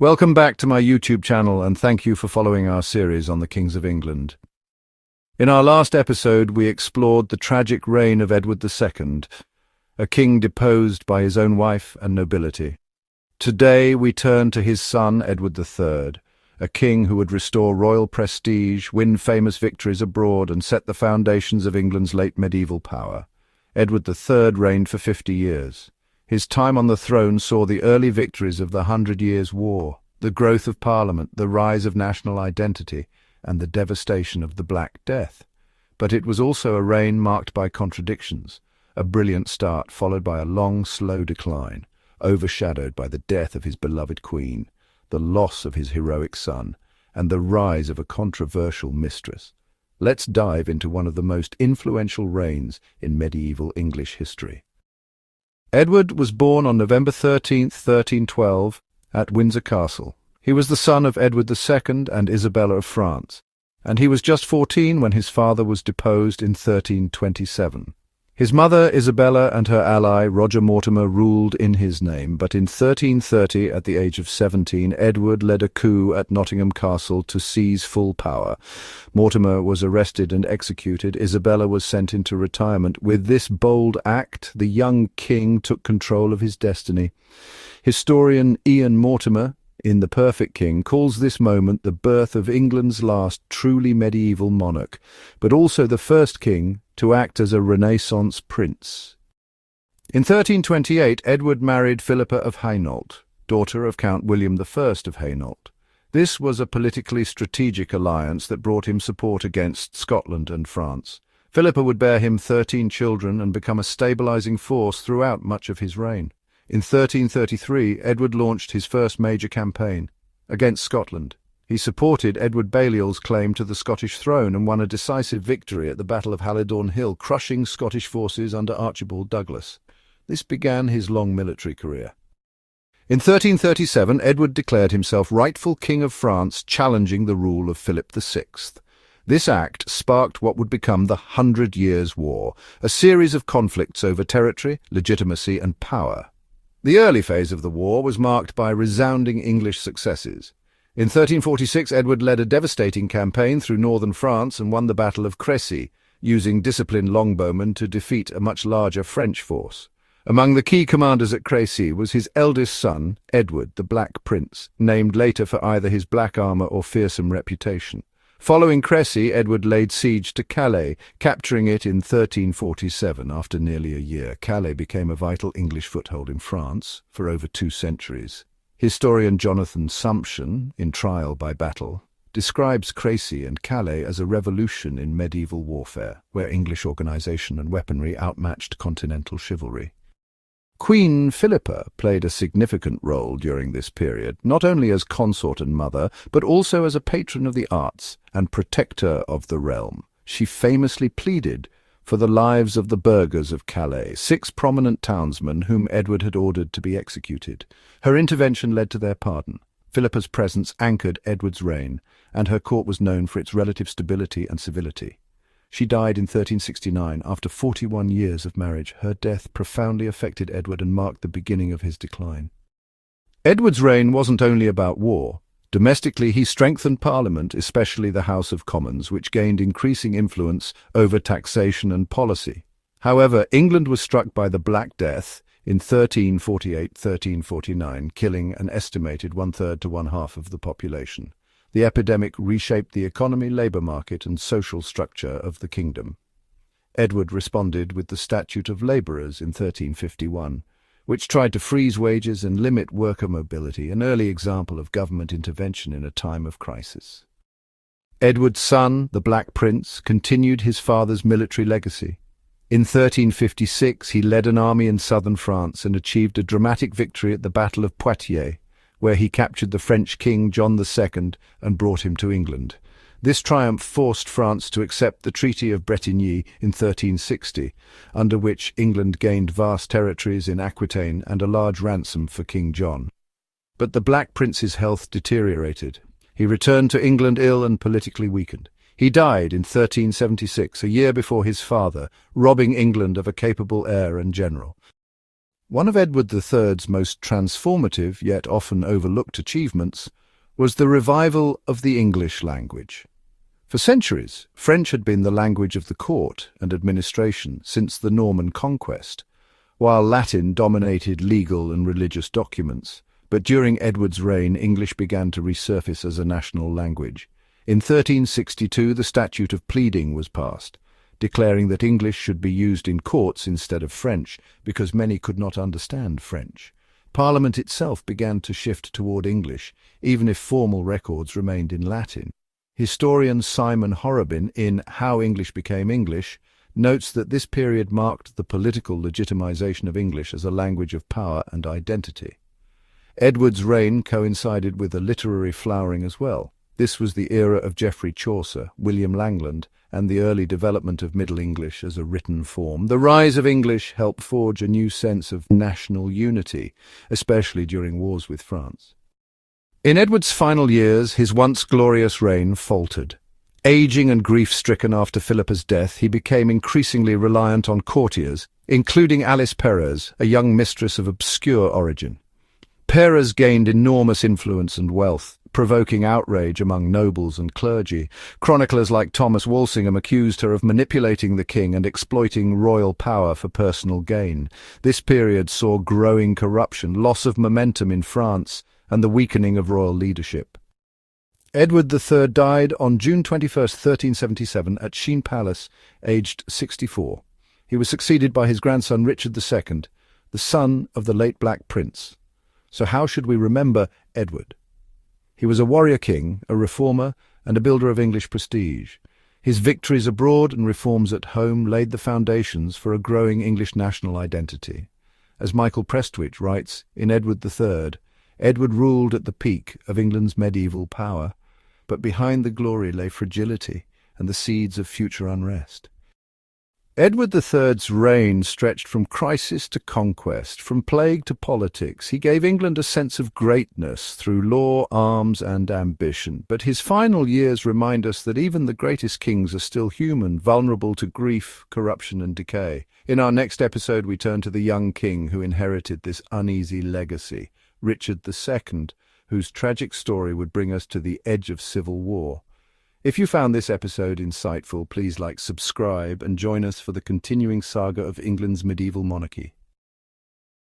Welcome back to my YouTube channel and thank you for following our series on the Kings of England. In our last episode, we explored the tragic reign of Edward II, a king deposed by his own wife and nobility. Today, we turn to his son, Edward III, a king who would restore royal prestige, win famous victories abroad, and set the foundations of England's late medieval power. Edward III reigned for 50 years. His time on the throne saw the early victories of the 100 Years' War, the growth of Parliament, the rise of national identity, and the devastation of the Black Death. But it was also a reign marked by contradictions, a brilliant start followed by a long, slow decline, overshadowed by the death of his beloved queen, the loss of his heroic son, and the rise of a controversial mistress. Let's dive into one of the most influential reigns in medieval English history. Edward was born on November 13, 1312, at Windsor Castle. He was the son of Edward II and Isabella of France, and he was just 14 when his father was deposed in 1327. His mother, Isabella, and her ally, Roger Mortimer, ruled in his name, but in 1330, at the age of 17, Edward led a coup at Nottingham Castle to seize full power. Mortimer was arrested and executed. Isabella was sent into retirement. With this bold act, the young king took control of his destiny. Historian Ian Mortimer, in The Perfect King, calls this moment the birth of England's last truly medieval monarch, but also the first king to act as a Renaissance prince. In 1328, Edward married Philippa of Hainault, daughter of Count William I of Hainault. This was a politically strategic alliance that brought him support against Scotland and France. Philippa would bear him 13 children and become a stabilizing force throughout much of his reign. In 1333, Edward launched his first major campaign against Scotland. He supported Edward Balliol's claim to the Scottish throne and won a decisive victory at the Battle of Halidorn Hill, crushing Scottish forces under Archibald Douglas. This began his long military career. In 1337, Edward declared himself rightful King of France, challenging the rule of Philip VI. This act sparked what would become the 100 Years' War, a series of conflicts over territory, legitimacy, and power. The early phase of the war was marked by resounding English successes. In 1346, Edward led a devastating campaign through northern France and won the Battle of Crécy, using disciplined longbowmen to defeat a much larger French force. Among the key commanders at Crécy was his eldest son, Edward, the Black Prince, named later for either his black armour or fearsome reputation. Following Crécy, Edward laid siege to Calais, capturing it in 1347. After nearly a year, Calais became a vital English foothold in France for over 2 centuries. Historian Jonathan Sumption, in Trial by Battle, describes Crécy and Calais as a revolution in medieval warfare, where English organisation and weaponry outmatched continental chivalry. Queen Philippa played a significant role during this period, not only as consort and mother, but also as a patron of the arts and protector of the realm. She famously pleaded for the lives of the burghers of Calais, 6 prominent townsmen whom Edward had ordered to be executed. Her intervention led to their pardon. Philippa's presence anchored Edward's reign, and her court was known for its relative stability and civility. She died in 1369 after 41 years of marriage. Her death profoundly affected Edward and marked the beginning of his decline. Edward's reign wasn't only about war. Domestically, he strengthened Parliament, especially the House of Commons, which gained increasing influence over taxation and policy. However, England was struck by the Black Death in 1348-1349, killing an estimated 1/3 to 1/2 of the population. The epidemic reshaped the economy, labour market, and social structure of the kingdom. Edward responded with the Statute of Labourers in 1351, which tried to freeze wages and limit worker mobility, an early example of government intervention in a time of crisis. Edward's son, the Black Prince, continued his father's military legacy. In 1356, he led an army in southern France and achieved a dramatic victory at the Battle of Poitiers, where he captured the French king John II and brought him to England. This triumph forced France to accept the Treaty of Bretigny in 1360, under which England gained vast territories in Aquitaine and a large ransom for King John. But the Black Prince's health deteriorated. He returned to England ill and politically weakened. He died in 1376, a year before his father, robbing England of a capable heir and general. One of Edward III's most transformative, yet often overlooked achievements, was the revival of the English language. For centuries, French had been the language of the court and administration since the Norman conquest, while Latin dominated legal and religious documents. But during Edward's reign, English began to resurface as a national language. In 1362, the Statute of Pleading was passed, declaring that English should be used in courts instead of French, because many could not understand French. Parliament itself began to shift toward English, even if formal records remained in Latin. Historian Simon Horrobin, in How English Became English, notes that this period marked the political legitimization of English as a language of power and identity. Edward's reign coincided with a literary flowering as well. This was the era of Geoffrey Chaucer, William Langland, and the early development of Middle English as a written form. The rise of English helped forge a new sense of national unity, especially during wars with France. In Edward's final years, his once glorious reign faltered. Aging and grief-stricken after Philippa's death, he became increasingly reliant on courtiers, including Alice Perez, a young mistress of obscure origin. Perez gained enormous influence and wealth, provoking outrage among nobles and clergy. Chroniclers like Thomas Walsingham accused her of manipulating the king and exploiting royal power for personal gain. This period saw growing corruption, loss of momentum in France, and the weakening of royal leadership. Edward III died on June 21, 1377, at Sheen Palace, aged 64. He was succeeded by his grandson Richard II, the son of the late Black Prince. So how should we remember Edward? He was a warrior king, a reformer, and a builder of English prestige. His victories abroad and reforms at home laid the foundations for a growing English national identity. As Michael Prestwich writes in Edward III, Edward ruled at the peak of England's medieval power, but behind the glory lay fragility and the seeds of future unrest. Edward III's reign stretched from crisis to conquest, from plague to politics. He gave England a sense of greatness through law, arms, and ambition. But his final years remind us that even the greatest kings are still human, vulnerable to grief, corruption, and decay. In our next episode, we turn to the young king who inherited this uneasy legacy, Richard II, whose tragic story would bring us to the edge of civil war. If you found this episode insightful, please subscribe and join us for the continuing saga of England's medieval monarchy.